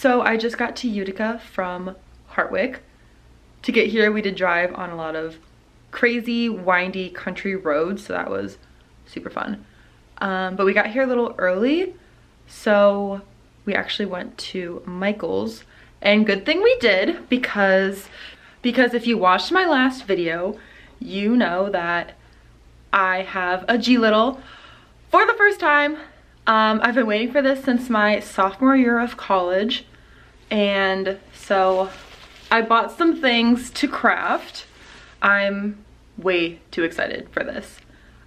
So I just got to Utica from Hartwick. To get here, we did drive on a lot of crazy, windy country roads, so that was super fun. But we got here a little early, so we actually went to Michael's, and good thing we did, because if you watched my last video, you know that I have a G Little for the first time. I've been waiting for this since my sophomore year of college, and so I bought some things to craft. I'm way too excited for this.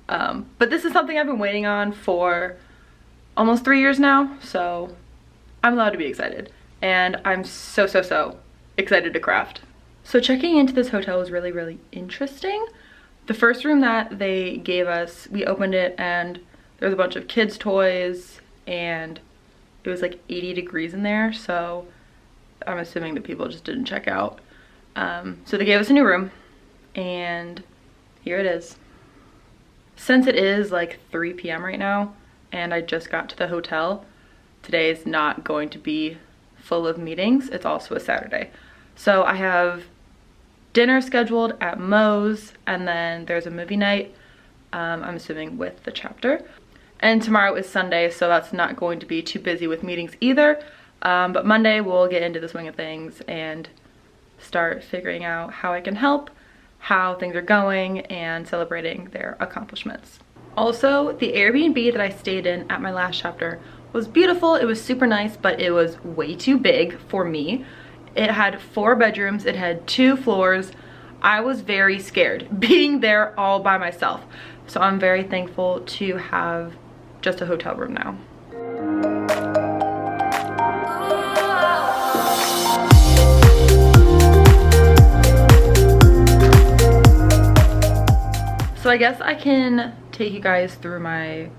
But this is something I've been waiting on for almost 3 years now, so I'm allowed to be excited. And I'm so excited to craft. So checking into this hotel was really, really interesting. The first room that they gave us, we opened it and there was a bunch of kids' toys and it was like 80 degrees in there, so I'm assuming that people just didn't check out. So they gave us a new room and here it is. Since it is like 3 p.m. right now and I just got to the hotel, today is not going to be full of meetings. It's also a Saturday. So I have dinner scheduled at Moe's and then there's a movie night, I'm assuming with the chapter. And tomorrow is Sunday, so that's not going to be too busy with meetings either. But Monday we'll get into the swing of things and start figuring out how I can help, how things are going, and celebrating their accomplishments. Also, the Airbnb that I stayed in at my last chapter was beautiful. It was super nice, but it was way too big for me. It had 4 bedrooms, it had 2 floors. I was very scared being there all by myself. So I'm very thankful to have just a hotel room now. So I guess I can take you guys through my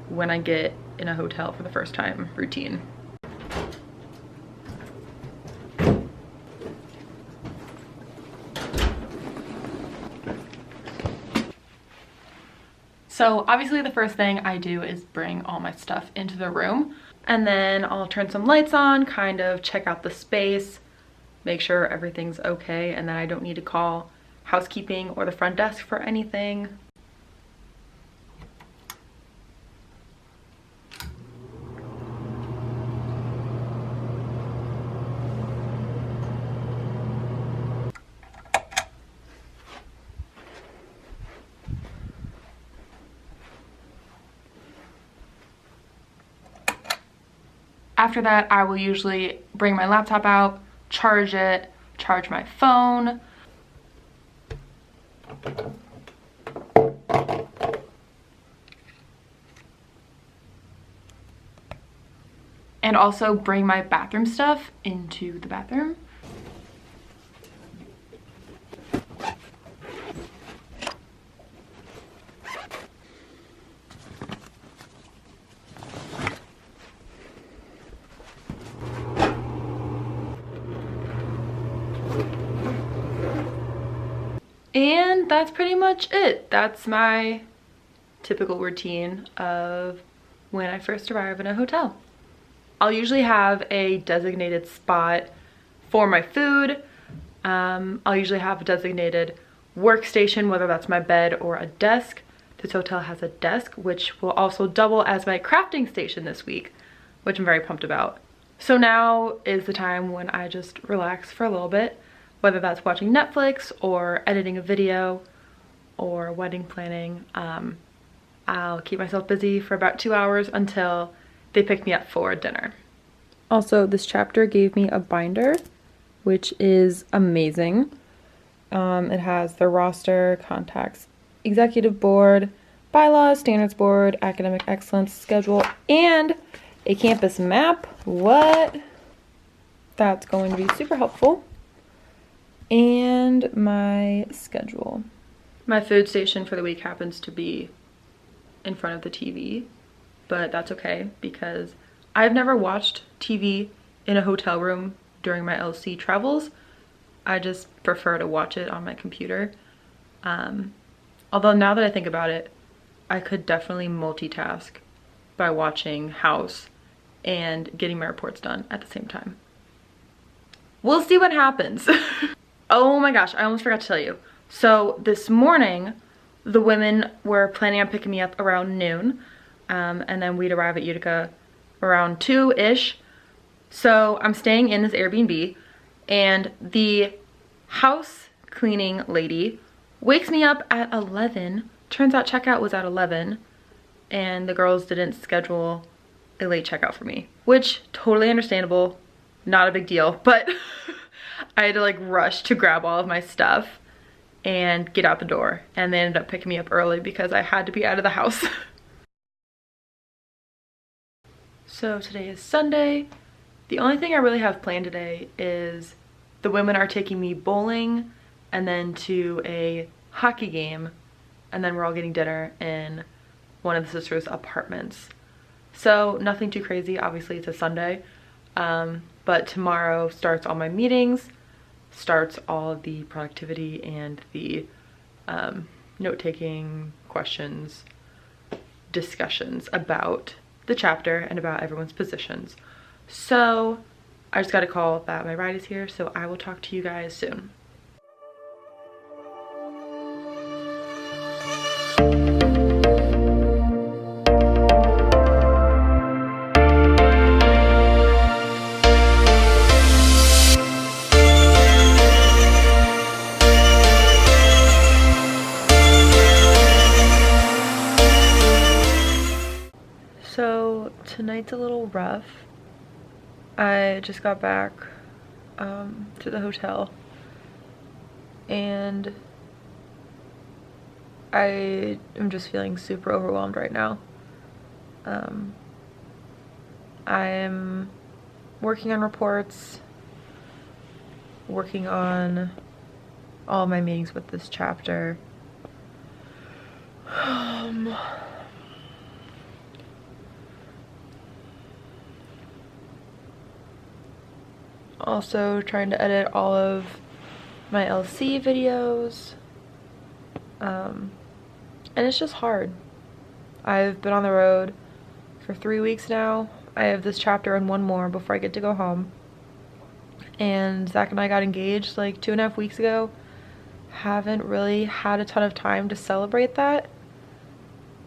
when I get in a hotel for the first time routine. So obviously the first thing I do is bring all my stuff into the room, and then I'll turn some lights on, kind of check out the space, make sure everything's okay, and then I don't need to call housekeeping or the front desk for anything. After that, I will usually bring my laptop out, charge it, charge my phone. And also bring my bathroom stuff into the bathroom. And that's pretty much it. That's my typical routine of when I first arrive in a hotel. I'll usually have a designated spot for my food. I'll usually have a designated workstation, whether that's my bed or a desk. This hotel has a desk, which will also double as my crafting station this week, which I'm very pumped about. So now is the time when I just relax for a little bit, whether that's watching Netflix or editing a video or wedding planning. I'll keep myself busy for about 2 hours until they pick me up for dinner. Also, this chapter gave me a binder, which is amazing. It has the roster, contacts, executive board, bylaws, standards board, academic excellence schedule, and a campus map. What? That's going to be super helpful. And my schedule. My food station for the week happens to be in front of the TV, but that's okay because I've never watched TV in a hotel room during my LC travels. I just prefer to watch it on my computer. Although now that I think about it, I could definitely multitask by watching House and getting my reports done at the same time. we'll see what happens. Oh my gosh, I almost forgot to tell you. So this morning, the women were planning on picking me up around noon, and then we'd arrive at Utica around 2-ish. So I'm staying in this Airbnb, and the house cleaning lady wakes me up at 11. Turns out checkout was at 11, and the girls didn't schedule a late checkout for me, which totally understandable, not a big deal, but I had to like rush to grab all of my stuff and get out the door, and they ended up picking me up early because I had to be out of the house. So today is Sunday. The only thing I really have planned today is the women are taking me bowling and then to a hockey game, and then we're all getting dinner in one of the sisters' apartments. So nothing too crazy, obviously it's a Sunday, but tomorrow starts all my meetings, starts all of the productivity and the note-taking, questions, discussions about the chapter and about everyone's positions. So I just got a call that my ride is here, so I will talk to you guys soon. So tonight's a little rough. I just got back to the hotel, and I am just feeling super overwhelmed right now. I'm working on reports, working on all my meetings with this chapter. Also trying to edit all of my LC videos, and it's just hard. I've been on the road for 3 weeks now. I have this chapter and one more before I get to go home, and Zach and I got engaged like 2.5 weeks ago. Haven't really had a ton of time to celebrate that.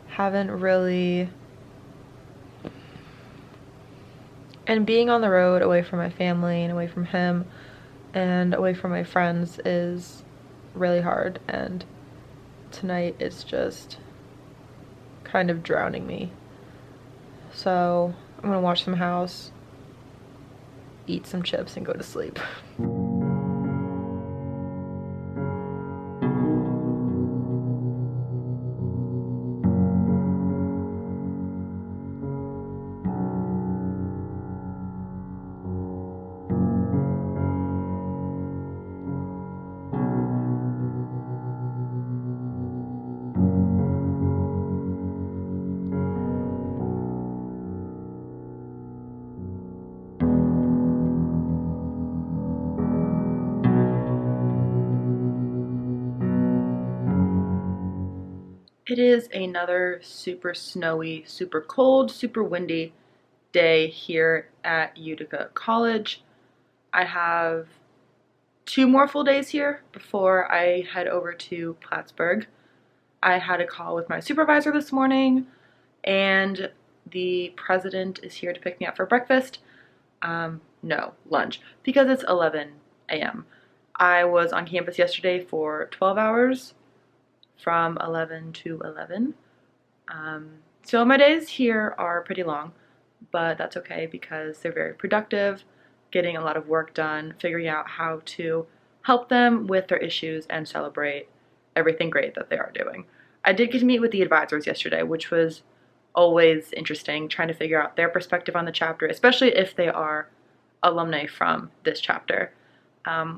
Haven't really. And being on the road away from my family and away from him and away from my friends is really hard, and tonight is just kind of drowning me. So I'm gonna watch some House, eat some chips, and go to sleep. It is another super snowy, super cold, super windy day here at Utica College. I have 2 more full days here before I head over to Plattsburgh. I had a call with my supervisor this morning, and the president is here to pick me up for breakfast. No, lunch, because it's 11 a.m. I was on campus yesterday for 12 hours, from 11 to 11. So my days here are pretty long, but that's okay because they're very productive, getting a lot of work done, figuring out how to help them with their issues and celebrate everything great that they are doing. I did get to meet with the advisors yesterday, which was always interesting, trying to figure out their perspective on the chapter, especially if they are alumni from this chapter,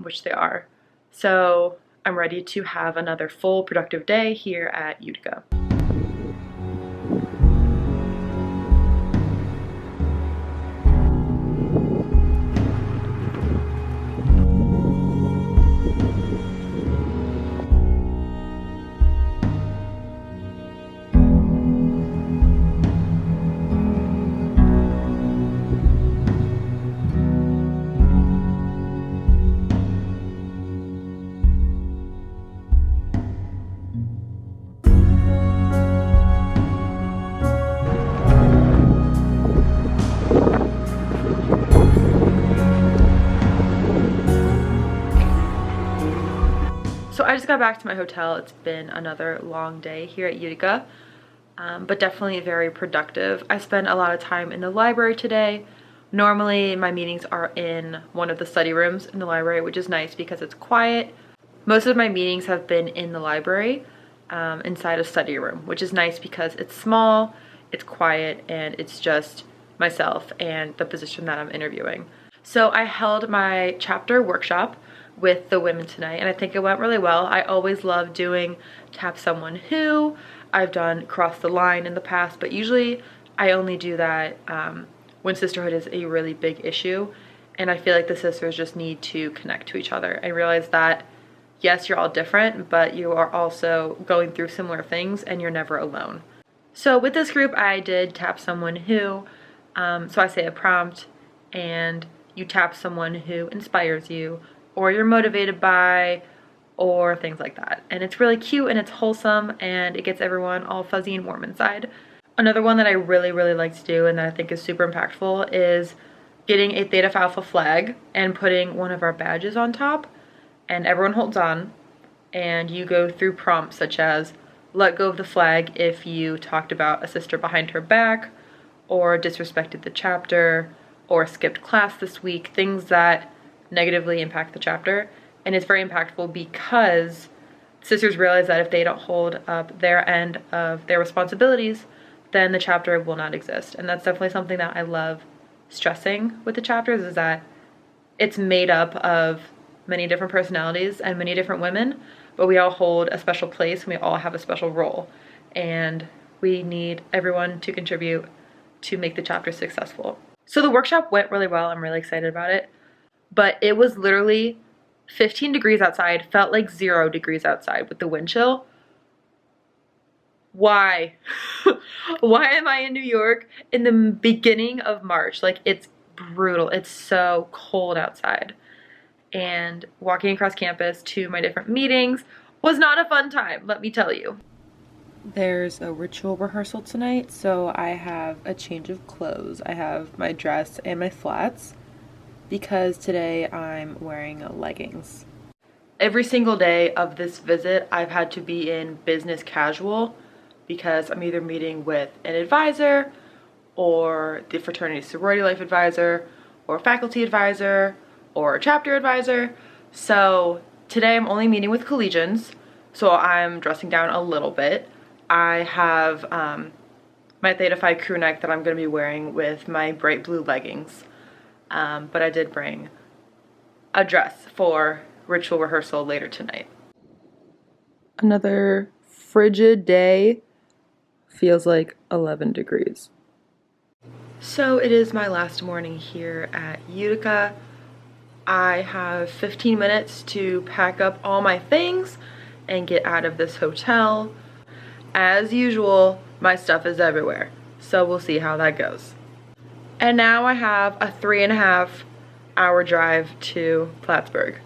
which they are. So I'm ready to have another full productive day here at Utica. So I just got back to my hotel. It's been another long day here at Utica, but definitely very productive. I spent a lot of time in the library today. Normally my meetings are in one of the study rooms in the library, which is nice because it's quiet. Most of my meetings have been in the library, inside a study room, which is nice because it's small, it's quiet, and it's just myself and the position that I'm interviewing. So I held my chapter workshop with the women tonight, and I think it went really well. I always love doing Tap Someone Who. I've done Cross the Line in the past, but usually I only do that when sisterhood is a really big issue, and I feel like the sisters just need to connect to each other. I realize that yes, you're all different, but you are also going through similar things and you're never alone. So with this group, I did Tap Someone Who. So I say a prompt and you tap someone who inspires you, or you're motivated by, or things like that. And it's really cute and it's wholesome and it gets everyone all fuzzy and warm inside. Another one that I really like to do and that I think is super impactful is getting a Theta Phi Alpha flag and putting one of our badges on top, and everyone holds on and you go through prompts such as let go of the flag if you talked about a sister behind her back, or disrespected the chapter, or skipped class this week, things that negatively impact the chapter. And it's very impactful because sisters realize that if they don't hold up their end of their responsibilities, then the chapter will not exist. And that's definitely something that I love stressing with the chapters, is that it's made up of many different personalities and many different women, but we all hold a special place and we all have a special role. And we need everyone to contribute to make the chapter successful. So the workshop went really well. I'm really excited about it. But it was literally 15 degrees outside, felt like 0 degrees outside with the wind chill. Why? Why am I in New York in the beginning of March? Like, it's brutal. It's so cold outside. And walking across campus to my different meetings was not a fun time, let me tell you. There's a ritual rehearsal tonight, so I have a change of clothes. I have my dress and my flats because today I'm wearing leggings. Every single day of this visit, I've had to be in business casual because I'm either meeting with an advisor or the fraternity sorority life advisor or faculty advisor or a chapter advisor. So today I'm only meeting with collegians, so I'm dressing down a little bit. I have my Theta Phi crew neck that I'm going to be wearing with my bright blue leggings, but I did bring a dress for ritual rehearsal later tonight. Another frigid day, feels like 11 degrees. So it is my last morning here at Utica. I have 15 minutes to pack up all my things and get out of this hotel. As usual, my stuff is everywhere, so we'll see how that goes. And now I have a 3.5 hour drive to Plattsburgh.